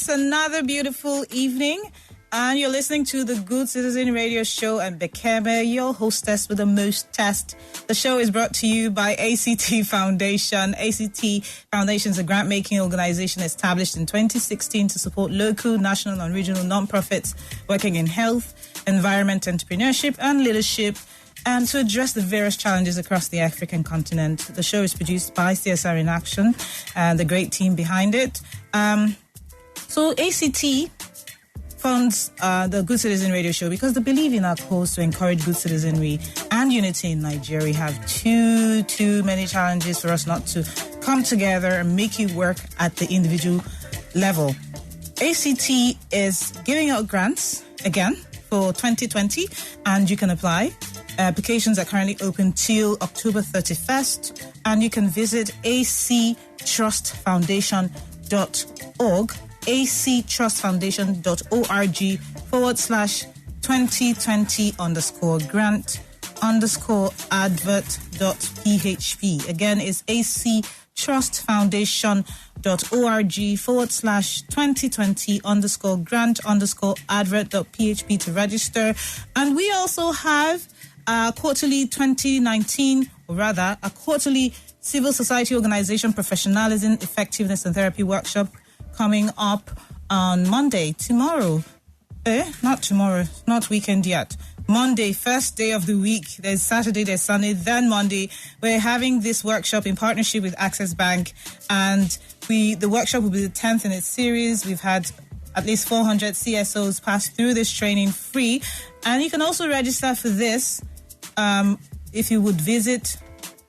It's another beautiful evening, and you're listening to the Good Citizen Radio Show. And Bekeme, your hostess with the most test. The show is brought to you by ACT Foundation. ACT Foundation is a grant-making organization established in 2016 to support local, national, and regional non-profits working in health, environment, entrepreneurship, and leadership, and to address the various challenges across the African continent. The show is produced by CSR in Action and the great team behind it. So ACT funds the Good Citizen Radio Show because they believe in our cause to encourage good citizenry and unity in Nigeria. We have too many challenges for us not to come together and make it work at the individual level. ACT is giving out grants again for 2020, and you can apply. Applications are currently open till October 31st, and you can visit actrustfoundation.org, actrustfoundation.org/2020_grant_advert.php. Again, it's actrustfoundation.org/2020_grant_advert.php to register. And we also have quarterly 2019, or rather, a quarterly civil society organization professionalism, effectiveness and therapy workshop coming up on Monday, tomorrow. Not tomorrow, not weekend yet. Monday, first day of the week. There's Saturday, there's Sunday, then Monday. We're having this workshop in partnership with Access Bank, and the workshop will be the 10th in its series. We've had at least 400 CSOs pass through this training free, and you can also register for this if you would visit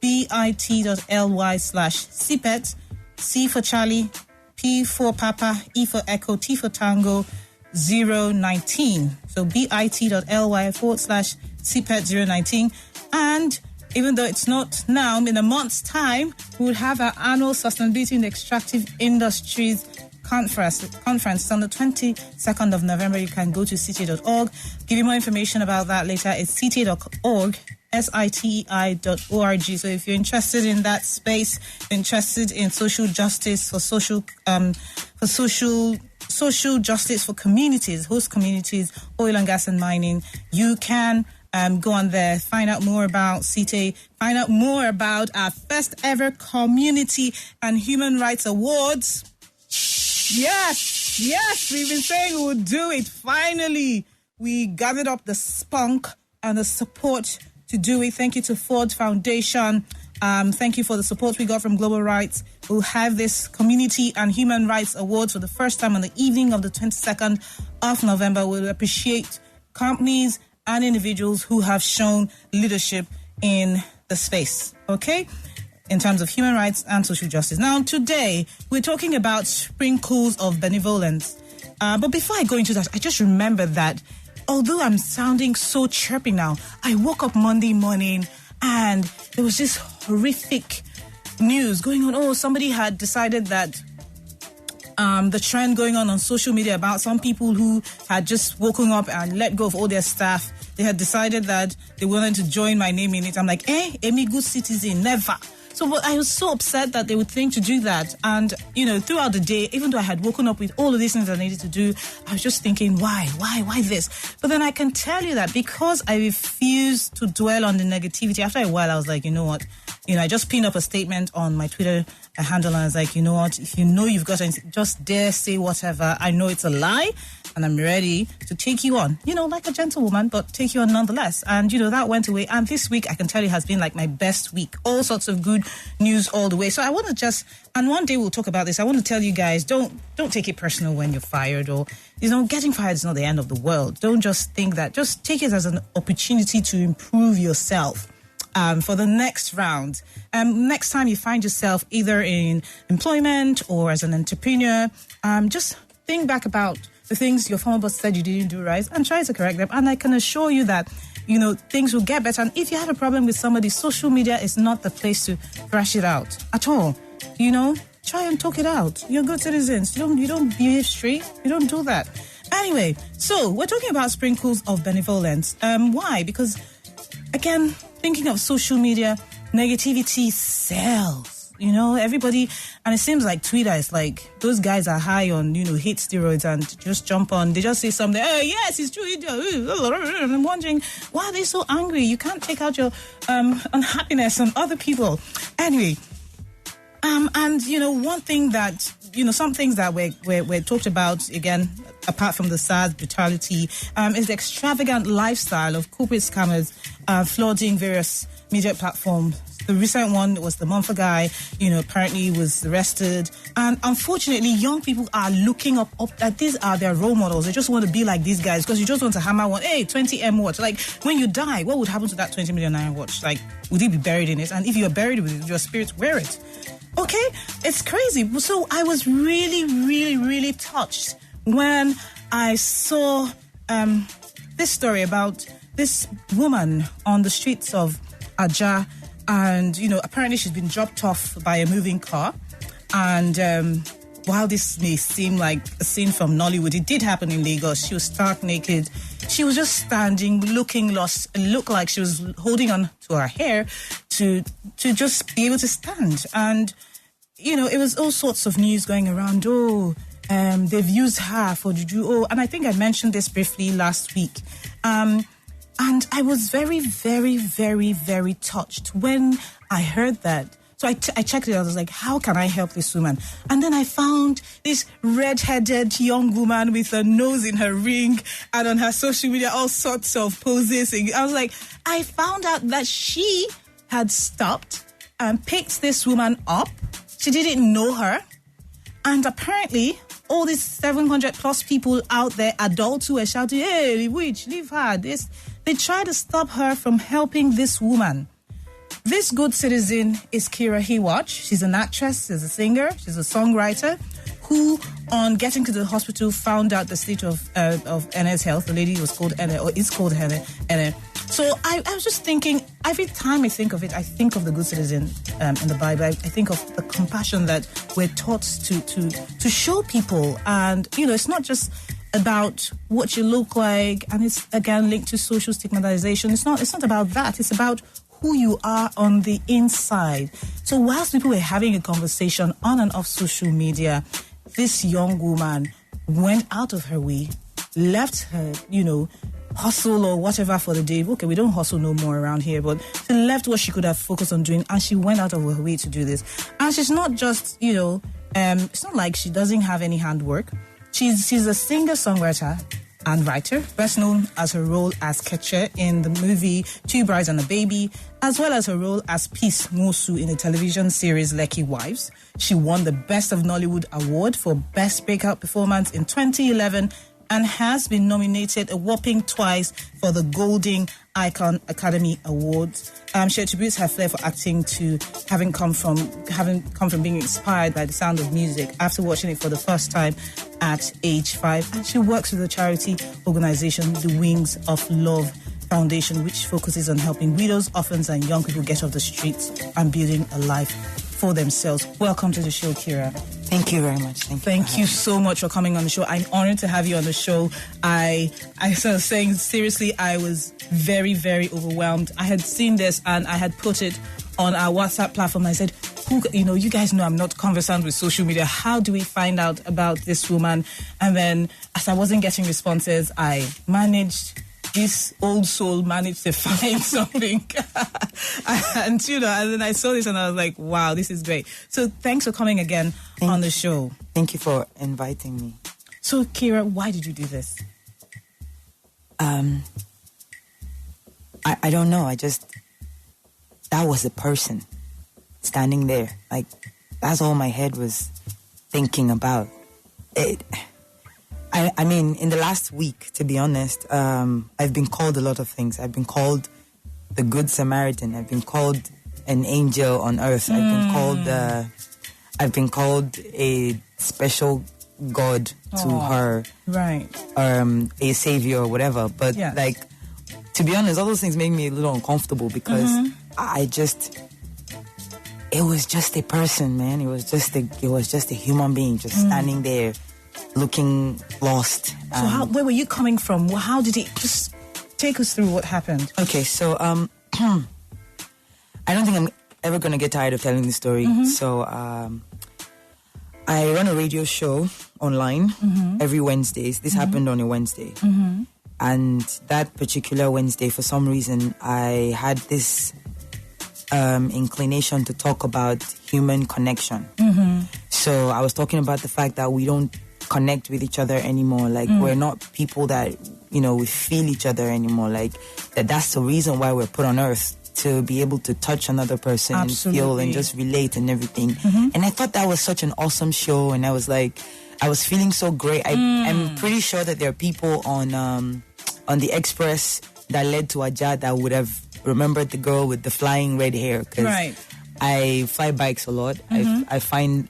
bit.ly/CPET, C for Charlie, P for Papa, E for Echo, T for Tango, 019. So bit.ly/CPET 019. And even though it's not now, in a month's time, we'll have our annual Sustainability in the Extractive Industries Conference. It's on the 22nd of November. You can go to cta.org. Give you more information about that later. It's cta.org, SITEI.org. So if you're interested in that space, interested in social justice for social justice for communities, host communities, oil and gas and mining, you can go on there, find out more about CTA, find out more about our first ever Community and Human Rights Awards. Yes, we've been saying we would do it. Finally, we gathered up the spunk and the support to do it. Thank you to Ford Foundation. Thank you for the support we got from Global Rights. We'll have this Community and Human Rights Awards for the first time on the evening of the 22nd of November. We'll appreciate companies and individuals who have shown leadership in the space, okay? In terms of human rights and social justice. Now, today, we're talking about sprinkles of benevolence. But before I go into that, I just remembered that although I'm sounding so chirpy now, I woke up Monday morning and there was this horrific news going on. Oh, somebody had decided that the trend going on social media about some people who had just woken up and let go of all their staff. They had decided that they wanted to join my name in it. I'm like, Amy, good citizen, never. So I was so upset that they would think to do that. And, throughout the day, even though I had woken up with all of these things I needed to do, I was just thinking, why this? But then I can tell you that because I refused to dwell on the negativity, after a while, I was like, you know what? I just pinned up a statement on my Twitter handle, and I was like, you know what? If you know you've got anything, just dare say whatever. I know it's a lie, and I'm ready to take you on, like a gentlewoman, but take you on nonetheless. And, that went away. And this week, I can tell you, has been like my best week. All sorts of good news all the way. So I want to and one day we'll talk about this. I want to tell you guys, don't take it personal when you're fired, or, getting fired is not the end of the world. Don't just think that. Just take it as an opportunity to improve yourself. For the next round. Next time you find yourself either in employment or as an entrepreneur, just think back about the things your former boss said you didn't do right and try to correct them. And I can assure you that, things will get better. And if you have a problem with somebody, social media is not the place to thrash it out at all. Try and talk it out. You're good citizens. You don't behave straight. You don't do that. Anyway, so we're talking about sprinkles of benevolence. Why? Because, again, thinking of social media, negativity sells. everybody, and it seems like Twitter is like, those guys are high on, hate steroids and just jump on. They just say something, oh, yes, it's true. I'm wondering, why are they so angry? You can't take out your unhappiness on other people. Anyway, and, one thing that, some things that were talked about, again, apart from the sad brutality, is the extravagant lifestyle of corporate scammers flooding various media platforms. The recent one was the Monfort guy, apparently was arrested. And unfortunately, young people are looking up that these are their role models. They just want to be like these guys because you just want to hammer one, hey, 20M watch. Like, when you die, what would happen to that 20 million naira watch? Like, would you be buried in it? And if you're buried with it, your spirit, wear it. Okay? It's crazy. So I was really, really, really touched when I saw this story about this woman on the streets of Ajah. And, apparently she's been dropped off by a moving car. And while this may seem like a scene from Nollywood, it did happen in Lagos. She was stark naked. She was just standing, looking lost. It looked like she was holding on to her hair to just be able to stand. And, it was all sorts of news going around. They've used her for juju. And I think I mentioned this briefly last week. And I was very, very, very, very touched when I heard that. So I checked it out. I was like, how can I help this woman? And then I found this red-headed young woman with a nose in her ring and on her social media, all sorts of poses. I was like, I found out that she had stopped and picked this woman up. She didn't know her. And apparently, all these 700 plus people out there, adults who were shouting, hey, witch, leave her, this. They tried to stop her from helping this woman. This good citizen is Kira Hiwatch. She's an actress, she's a singer, she's a songwriter who, on getting to the hospital, found out the state of Ene's health. The lady was called Ene, or is called Ene. So I was just thinking, every time I think of it, I think of the good citizen in the Bible. I think of the compassion that we're taught to show people. And, it's not just about what you look like, and it's again linked to social stigmatization. It's not about that. It's about who you are on the inside. So whilst people were having a conversation on and off social media, this young woman went out of her way, left her, hustle or whatever for the day. Okay, we don't hustle no more around here, but she left what she could have focused on doing, and she went out of her way to do this. And she's not just, it's not like she doesn't have any handwork. She's a singer-songwriter and writer, best known as her role as Keche in the movie Two Brides and a Baby, as well as her role as Peace Mosu in the television series Lekki Wives. She won the Best of Nollywood Award for Best Breakout Performance in 2011 and has been nominated a whopping twice for the Golden Icon Academy Awards. She attributes her flair for acting to having come from being inspired by the sound of music after watching it for the first time at age 5. And she works with the charity organization The Wings of Love Foundation, which focuses on helping widows, orphans, and young people get off the streets and building a life for themselves. Welcome to the show, Kira. Thank you very much. Thank you so much for coming on the show. I'm honored to have you on the show. I was saying, seriously, I was very, very overwhelmed. I had seen this and I had put it on our WhatsApp platform. I said, you guys know I'm not conversant with social media. How do we find out about this woman? And then as I wasn't getting responses, I managed... This old soul managed to find something. And then I saw this and I was like, wow, this is great. So thanks for coming again on the show. Thank you for inviting me. So, Kira, why did you do this? I don't know. That was a person standing there. Like, that's all my head was thinking about. I mean, in the last week, to be honest, I've been called a lot of things. I've been called the Good Samaritan. I've been called an angel on earth. I've been called a special God to her. Right. A savior or whatever. But to be honest, all those things make me a little uncomfortable because it was just a person, man. It was just a human being just standing there, looking lost. So where were you coming from? How did it... Just take us through what happened. Okay, so I don't think ever going to get tired of telling the story. So I run a radio show online every Wednesdays. This happened on a Wednesday. And that particular Wednesday, for some reason, I had this inclination to talk about human connection. So I was talking about the fact that we don't connect with each other anymore. Like, we're not people that, we feel each other anymore. Like, that's the reason why we're put on earth, to be able to touch another person and feel and just relate and everything. And I thought that was such an awesome show. And I was like, I was feeling so great. I'm pretty sure that there are people on the express that led to Ajah that would have remembered the girl with the flying red hair. Cause I fly bikes a lot. I find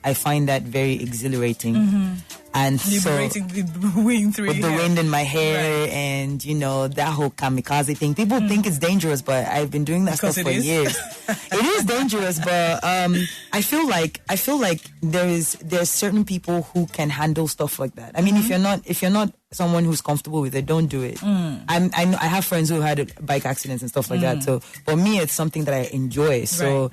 that very exhilarating. And liberating the wind through with the wind in my hair and that whole kamikaze thing. People think it's dangerous, but I've been doing that stuff for years. It is dangerous, but I feel like there's certain people who can handle stuff like that. I mean, if you're not someone who's comfortable with it, don't do it. I have friends who had bike accidents and stuff like that. So for me, it's something that I enjoy. So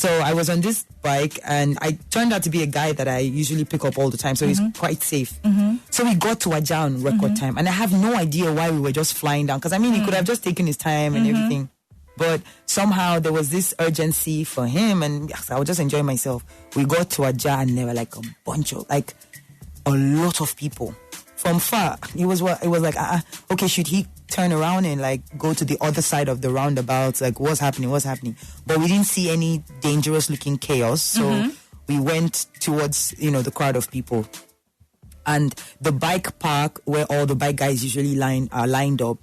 I was on this bike, and I turned out to be a guy that I usually pick up all the time, so he's quite safe. So we got to Ajah on record time, and I have no idea why we were just flying down, because I mean, he could have just taken his time and everything, but somehow there was this urgency for him, and I was just enjoying myself. We got to Ajah, and there were like a lot of people from far. It was like, okay, should he turn around and like go to the other side of the roundabout? Like, what's happening? But we didn't see any dangerous looking chaos, so we went towards the crowd of people. And the bike park where all the bike guys usually are lined up,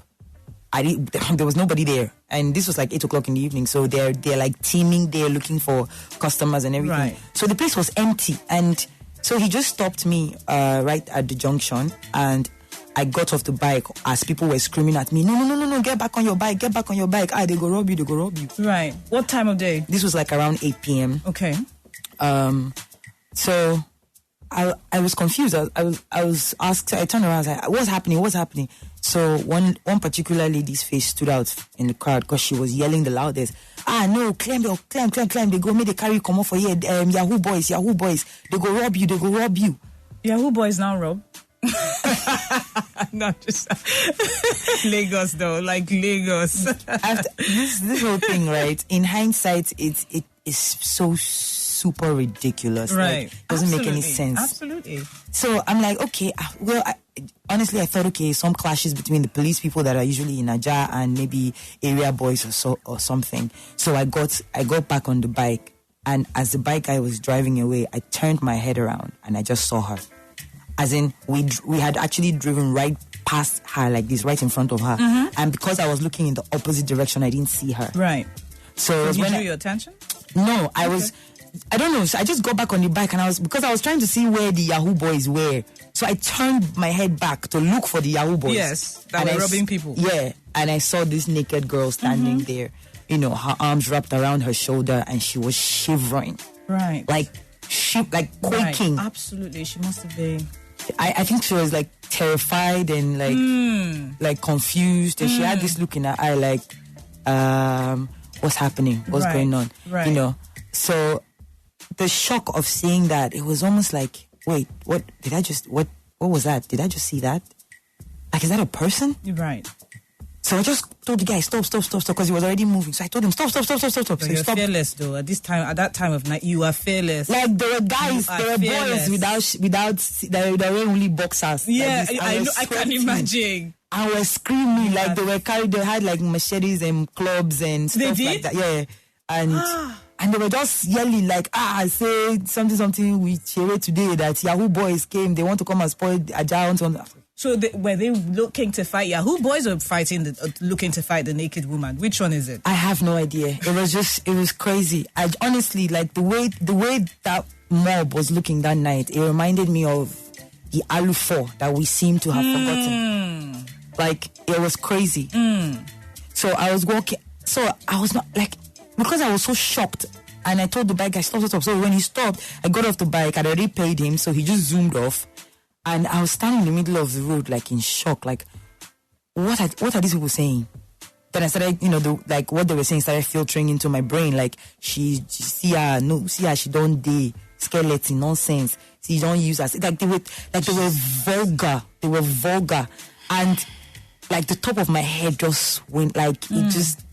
there was nobody there, and this was like 8:00 in the evening, so they're like teaming there looking for customers and everything. So the place was empty, and so he just stopped me right at the junction, and I got off the bike as people were screaming at me, no, get back on your bike. They go rob you. Right. What time of day? This was like around 8 p.m. Okay. So I was confused. I was asked, I turned around, I was like, what's happening? So one particular lady's face stood out in the crowd because she was yelling the loudest. No, climb. They go, make the carry come off for here. Yahoo boys. They go rob you. Yahoo boys now rob? Not just Lagos though, like Lagos. After this whole thing, right? In hindsight, it is so super ridiculous. Right. Like, doesn't make any sense. Absolutely. So I'm like, okay, well, honestly, I thought, okay, some clashes between the police people that are usually in Ajah and maybe area boys or something. So I got back on the bike, and as the bike guy was driving away, I turned my head around and I just saw her. As in, we had actually driven right past her, like this, right in front of her. And because I was looking in the opposite direction, I didn't see her. Right. So did you drew your attention? No, I don't know. So I just got back on the bike, and because I was trying to see where the Yahoo boys were. So I turned my head back to look for the Yahoo boys. Yes, that were robbing people. Yeah, and I saw this naked girl standing there, her arms wrapped around her shoulder, and she was shivering. Right. Like quaking. Right. Absolutely, she must have been. I think she was like terrified and like confused, and she had this look in her eye like, what's happening? What's going on? Right. So the shock of seeing that, it was almost like, wait, what was that? Did I just see that? Like, is that a person? Right. So I just told the guy, stop, because he was already moving. So I told him, stop. But So you're fearless, though. At that time of night, you are fearless. Like, there were guys, there were boys without that were only boxers. Yeah, like I know. I can imagine. I was screaming, like they had like machetes and clubs and stuff like that. Yeah, and they were just yelling like, say something with Chere today that Yahoo boys came. They want to come and spoil Ajah. So were they looking to fight Yahoo boys or looking to fight the naked woman? Which one is it? I have no idea. It was crazy. I honestly, like, the way that mob was looking that night, it reminded me of the Alu 4 that we seem to have forgotten. Like, it was crazy. So I was walking. So I was not like, because I was so shocked, and I told the bike guy, stop. So when he stopped, I got off the bike. I'd already paid him, so he just zoomed off. And I was standing in the middle of the road, like in shock, like, what are these people saying? then I started, like what they were saying started filtering into my brain. Like she see her, she don't do skeleton nonsense. See, you don't use us. Like they were vulgar. They were vulgar, and like the top of my head just went like it just.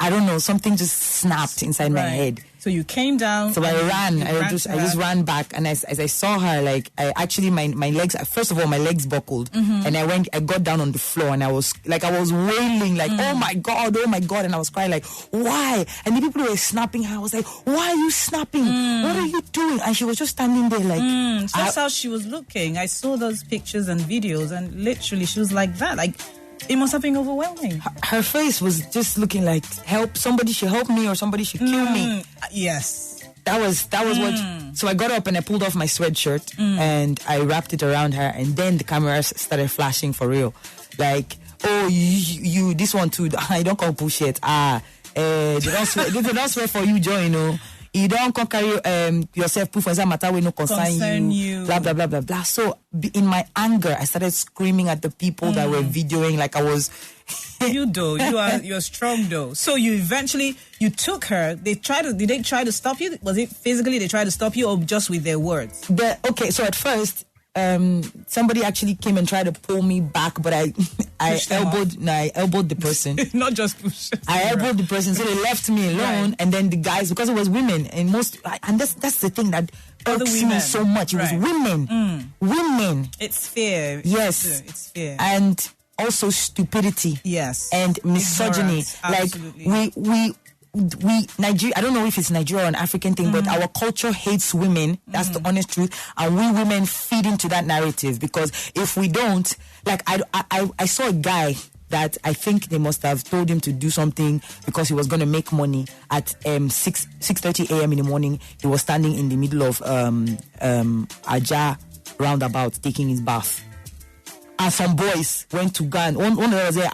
I don't know, something just snapped inside my head. So you came down. So I ran. I just ran back, and as I saw her, like my legs. First of all, my legs buckled, and I got down on the floor, and I was wailing, like oh my god, and I was crying, like why? And the people were snapping her. I was like, why are you snapping? What are you doing? And she was just standing there, like so that's how she was looking. I saw those pictures and videos, and literally she was like that, like. It must have been overwhelming. Her face was just looking like, help, somebody should help me or somebody should kill me. Yes. That was what. So I got up and I pulled off my sweatshirt and I wrapped it around her, and then the cameras started flashing for real. Like, oh, you this one too. I don't call bullshit. They don't swear for you, Joe, You don't carry yourself proof for example matter we no concern you. Blah blah blah blah blah. So in my anger, I started screaming at the people that were videoing like I was. You're strong though. So you took her. Did they try to stop you? Was it physically they tried to stop you, or just with their words? So at first. Somebody actually came and tried to pull me back, but I elbowed the person. Not just push. I elbowed the person, so they left me alone. Right. And then the guys, because it was women, and that's the thing that irks me so much. It was women, women. It's fear. Yes, it's fear, and also stupidity. Yes, and misogyny. Absolutely. Like we Nigeria, I don't know if it's Nigeria or an African thing, but our culture hates women. That's the honest truth. And we women feed into that narrative, because if we don't, like I saw a guy that I think they must have told him to do something because he was going to make money at 6:30 a.m. in the morning. He was standing in the middle of Aja roundabout taking his bath. And some boys went to Ghana. One of them was there,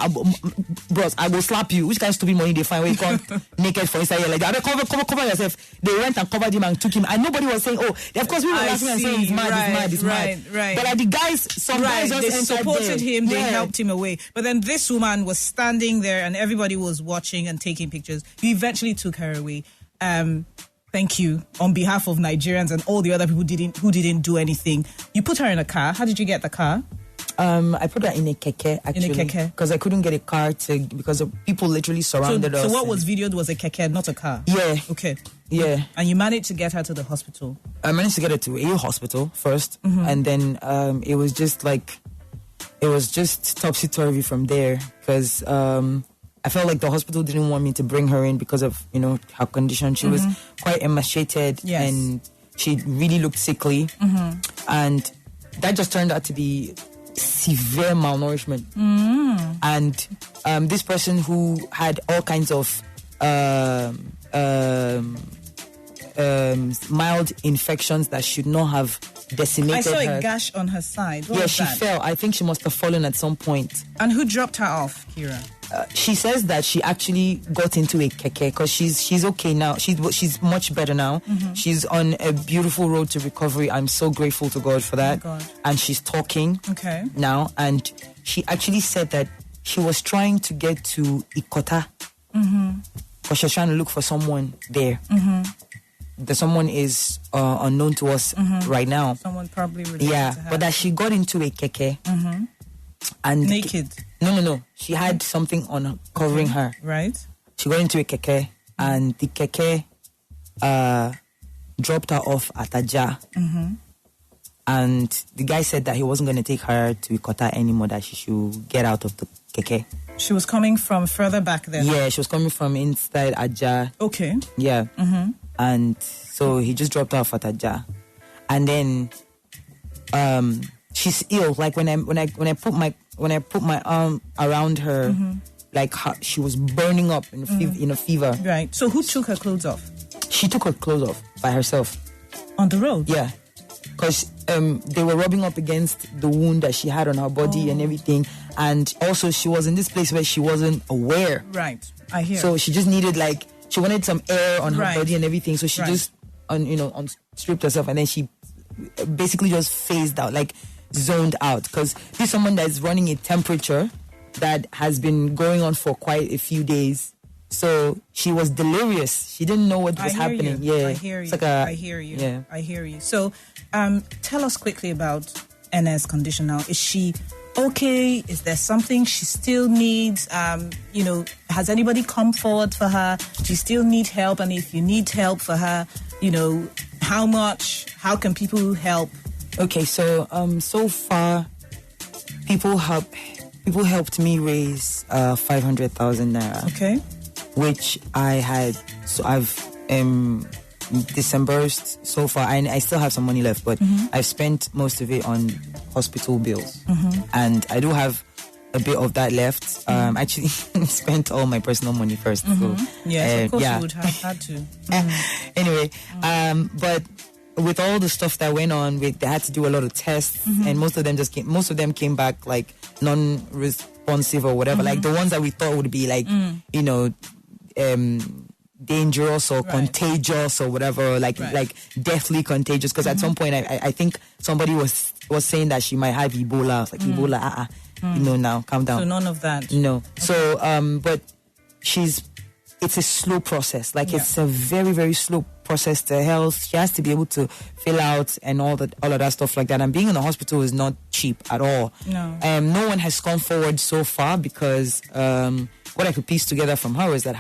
bros, I will slap you. Which kind of stupid money they find where you come naked for inside here like that? Cover yourself. They went and covered him and took him. And nobody was saying, of course we were laughing and saying he's mad. But like the guys, some guys just they supported him, they helped him away. But then this woman was standing there and everybody was watching and taking pictures. You eventually took her away. Thank you on behalf of Nigerians and all the other people who didn't do anything. You put her in a car. How did you get the car? I put her in a keke, actually. In a keke? Because I couldn't get a car because people literally surrounded us. So what was videoed was a keke, not a car? Yeah. Okay. Yeah. And you managed to get her to the hospital? I managed to get her to a hospital first. And then it was just topsy-turvy from there. Because I felt like the hospital didn't want me to bring her in because of, her condition. She was quite emaciated. Yes. And she really looked sickly. And that just turned out to be severe malnourishment. And this person who had all kinds of mild infections that should not have decimated her. I saw a gash on her side. What was she that? fell. I think she must have fallen at some point. And who dropped her off, Kira? She says that she actually got into a keke because she's okay now. She's much better now. She's on a beautiful road to recovery. I'm so grateful to God for that. God. And she's talking now. And she actually said that she was trying to get to Ikota because she was trying to look for someone there. The someone is unknown to us right now. Someone probably related to her. But that she got into a keke and naked. No. She had something on covering her. Right. She got into a keke and the keke dropped her off at Aja. And the guy said that he wasn't going to take her to Ikota anymore, that she should get out of the keke. She was coming from further back then? Yeah, she was coming from inside Aja. Okay. Yeah. And so he just dropped her off at Aja. And then she's ill. Like when I put my arm around her, like she was burning up in a fever. Right. So who took her clothes off? She took her clothes off by herself. On the road? Yeah. Because they were rubbing up against the wound that she had on her body and everything. And also she was in this place where she wasn't aware. Right. I hear. So she just needed she wanted some air on her body and everything. So she just stripped herself, and then she basically just phased out, zoned out. Because this is someone that's running a temperature that has been going on for quite a few days. So she was delirious. She didn't know what was happening. Yeah, I hear you. It's like I hear you. Yeah. I hear you. So, tell us quickly about Enen's condition now. Is she okay? Is there something she still needs? Has anybody come forward for her? Do you still need help? And if you need help for her, how much? How can people help? Okay, so so far, people helped me raise 500,000 naira. Okay. Which I've disbursed so far, and I still have some money left, but I've spent most of it on hospital bills, and I do have a bit of that left. Actually, spent all my personal money first. So, yes, of course you would have had to. Anyway, but with all the stuff that went on, they had to do a lot of tests, and most of them came back like non-responsive or whatever. Like the ones that we thought would be like, dangerous or contagious or whatever, like deathly contagious. Because at some point, I think somebody was saying that she might have Ebola. I was like, Ebola, now calm down. So none of that. No. Okay. So, but it's a slow process. Like it's a very, very slow process to health. She has to be able to fill out and all of that stuff like that. And being in the hospital is not cheap at all. No. No one has come forward so far because what I could piece together from her is that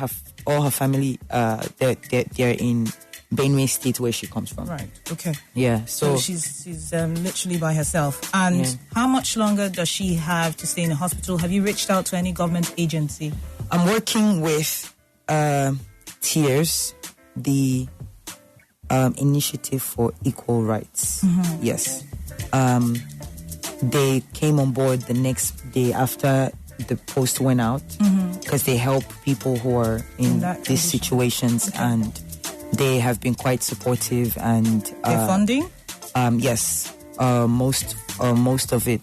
all her family they're in Benue State where she comes from. Right. Okay. Yeah. So she's literally by herself. And how much longer does she have to stay in the hospital? Have you reached out to any government agency? I'm working with TEARS, the Initiative for Equal Rights. Yes. They came on board the next day after the post went out because they help people who are in these situations, and they have been quite supportive. And they're funding? Yes. Most of the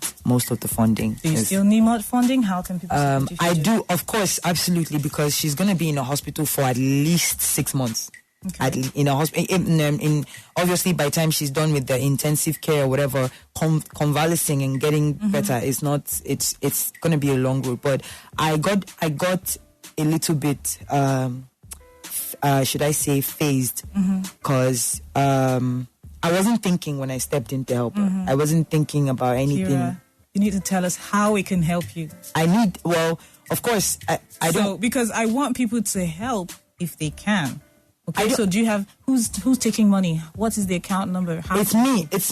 funding. Do you still need more funding? How can people support you? I do, of course, absolutely, because she's going to be in a hospital for at least 6 months. Okay. In a hospital, obviously by the time she's done with the intensive care or whatever, convalescing and getting better is not. It's going to be a long road. But I got a little bit, should I say, phased, because I wasn't thinking when I stepped in to help her. I wasn't thinking about anything. Kira, you need to tell us how we can help you. Of course, I don't. Because I want people to help if they can. Okay, so do you have, who's taking money? What is the account number? It's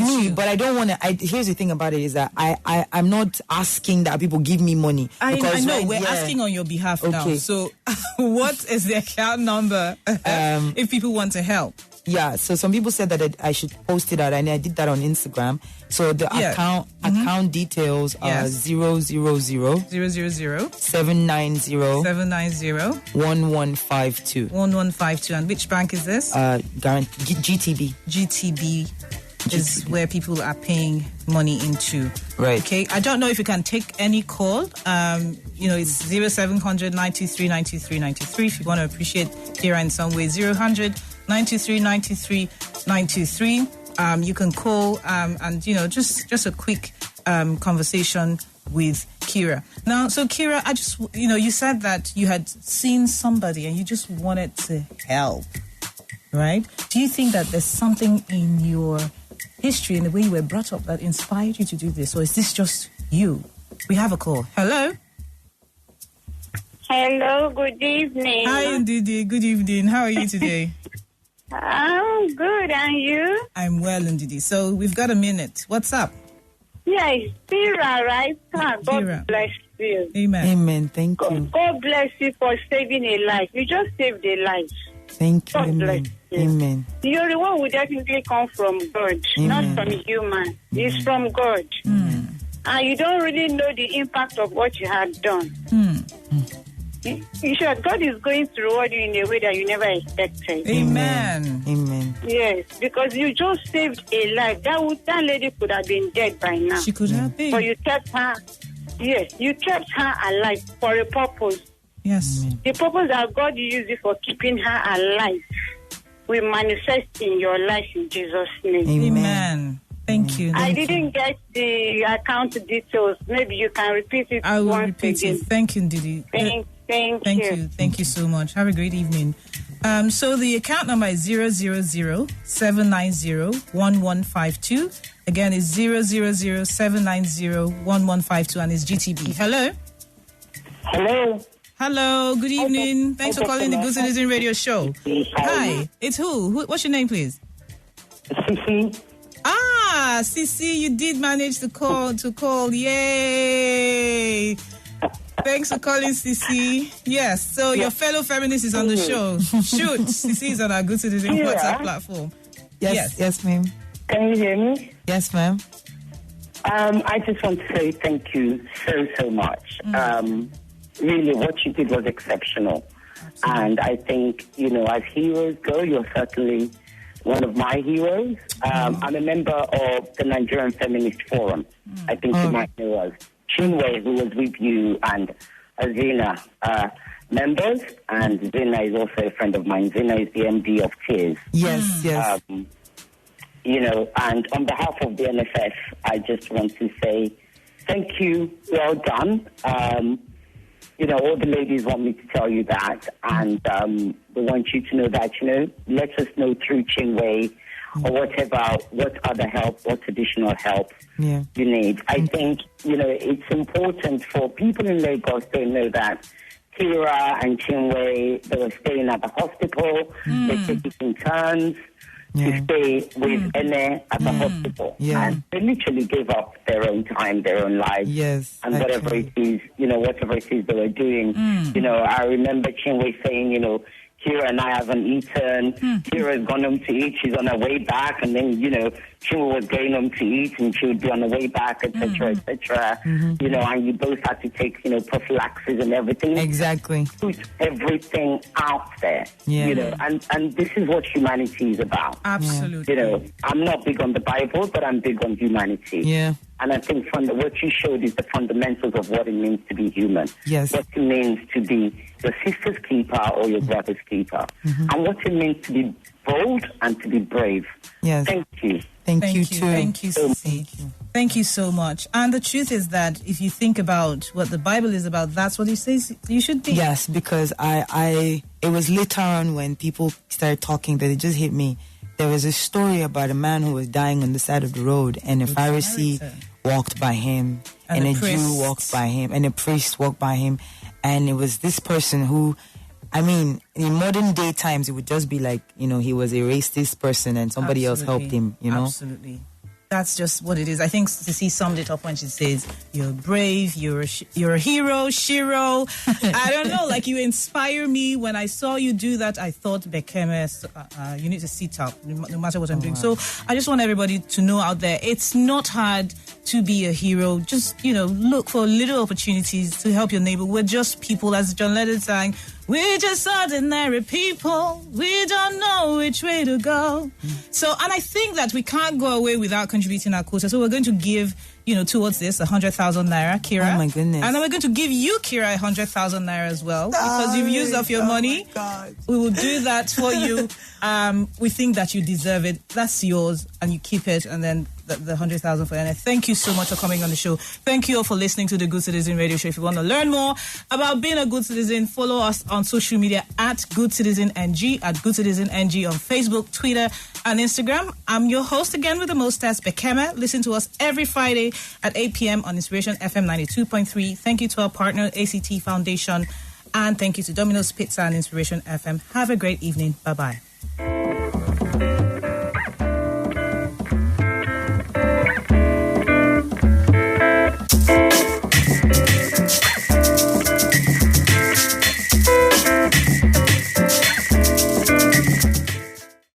me, but I don't want to. Here's the thing about it is that I'm not asking that people give me money. I know, we're asking on your behalf now. So what is the account number if people want to help? Yeah, so some people said that I should post it out, and I did that on Instagram. So the account details are 000 790 1152. And which bank is this? GTB. GTB is where people are paying money into. Right. Okay. I don't know if you can take any call. It's 0700 923 93 93 if you want to appreciate Kira in some way. 0100 923 93 93. You can call and just a quick conversation with Kira. Now, so Kira, I just you said that you had seen somebody and you just wanted to help, right? Do you think that there's something in your history and the way you were brought up that inspired you to do this, or is this just you? We have a call. Hello. Hello. Good evening. Hi, Ndidi. Good evening. How are you today? I'm good, and you? I'm well, Ndidi. So we've got a minute. What's up? Yeah, it's Kira, right? God bless you. Amen. Amen. Thank you. God bless you for saving a life. You just saved a life. Thank you. God bless you. Amen. Your reward will definitely come from God, not from human. It's from God. And you don't really know the impact of what you had done. In short, God is going to reward you in a way that you never expected. Amen. Amen. Yes, because you just saved a life. That lady could have been dead by now. She could have been. But you kept her. Yes, you kept her alive for a purpose. Yes. The purpose that God used it for keeping her alive will manifest in your life in Jesus' name. Amen. Thank you. I didn't get the account details. Maybe you can repeat it. I will once repeat again. it. Thank you, Ndidi. Thank you. Thank you so much. Have a great evening. So the account number is 000-790-1152. Again, it's 000-790-1152, and it's GTB. Hello. Hello. Good evening. Thanks for calling the Good Citizen Radio Show. Hi. It's who? What's your name, please? Sisi. Sisi, you did manage to call. Yay. Thanks for calling, Sisi. Yes, so your fellow feminist is on the show. Shoot, Sisi is on our Good Citizen WhatsApp platform. Yes, ma'am. Can you hear me? Yes, ma'am. I just want to say thank you so much. Really, what you did was exceptional. And I think, as heroes go, you're certainly one of my heroes. I'm a member of the Nigerian Feminist Forum. I think you might know us. Chinwe, who was with you, and Zina members. And Zina is also a friend of mine. Zina is the MD of Tears. Yes. And on behalf of the NFF, I just want to say thank you. Well done. All the ladies want me to tell you that, and they want you to know that, let us know through Chinwe or whatever, what other help, what additional help you need. I think, it's important for people in Lagos to know that Kira and Chinwe, they were staying at the hospital, they take it in turns to stay with Ene at the hospital. And they literally gave up their own time, their own lives, and whatever it is, whatever it is they were doing. I remember Chinwe saying, Kira and I haven't eaten. Kira's gone home to eat. She's on her way back. And then, Kira was going home to eat and she would be on her way back, etc., etc. And you both had to take, prophylaxis and everything. Exactly. Put everything out there, and this is what humanity is about. Absolutely. I'm not big on the Bible, but I'm big on humanity. Yeah. And I think what you showed is the fundamentals of what it means to be human. Yes. What it means to be your sister's keeper or your brother's keeper. And what it means to be bold and to be brave. Yes. Thank you. Thank you too. Thank you, Sisi. Thank you so much. And the truth is that if you think about what the Bible is about, that's what it says you should be. Yes, because it was later on when people started talking that it just hit me. There was a story about a man who was dying on the side of the road, and a Pharisee walked by him, and a Jew walked by him, and a priest walked by him. And it was this person who, in modern day times, it would just be like, he was a racist person and somebody else helped him, Absolutely. That's just what it is. I think Sisi summed it up when she says, you're brave, you're a hero, Shiro. I don't know, like you inspire me. When I saw you do that, I thought, Bekeme, you need to sit up, no matter what I'm doing. So I just want everybody to know out there, it's not hard to be a hero. Just, look for little opportunities to help your neighbor. We're just people, as John Lennon sang, we're just ordinary people. We don't know which way to go. So, and I think that we can't go away without contributing our quota. So we're going to give, towards this 100,000 naira, Kira. Oh my goodness. And then we're going to give you, Kira, 100,000 naira as well. Because you've used up your money. We will do that for you. We think that you deserve it. That's yours. And you keep it. And then the 100,000 for Anna. Thank you so much for coming on the show. Thank you all for listening to the Good Citizen Radio Show. If you want to learn more about being a good citizen, follow us on social media at Good Citizen NG, at Good Citizen NG on Facebook, Twitter, and Instagram. I'm your host again with the mostest, Bekeme. Listen to us every Friday at 8 p.m. on Inspiration FM 92.3. Thank you to our partner, ACT Foundation. And thank you to Domino's Pizza and Inspiration FM. Have a great evening. Bye-bye.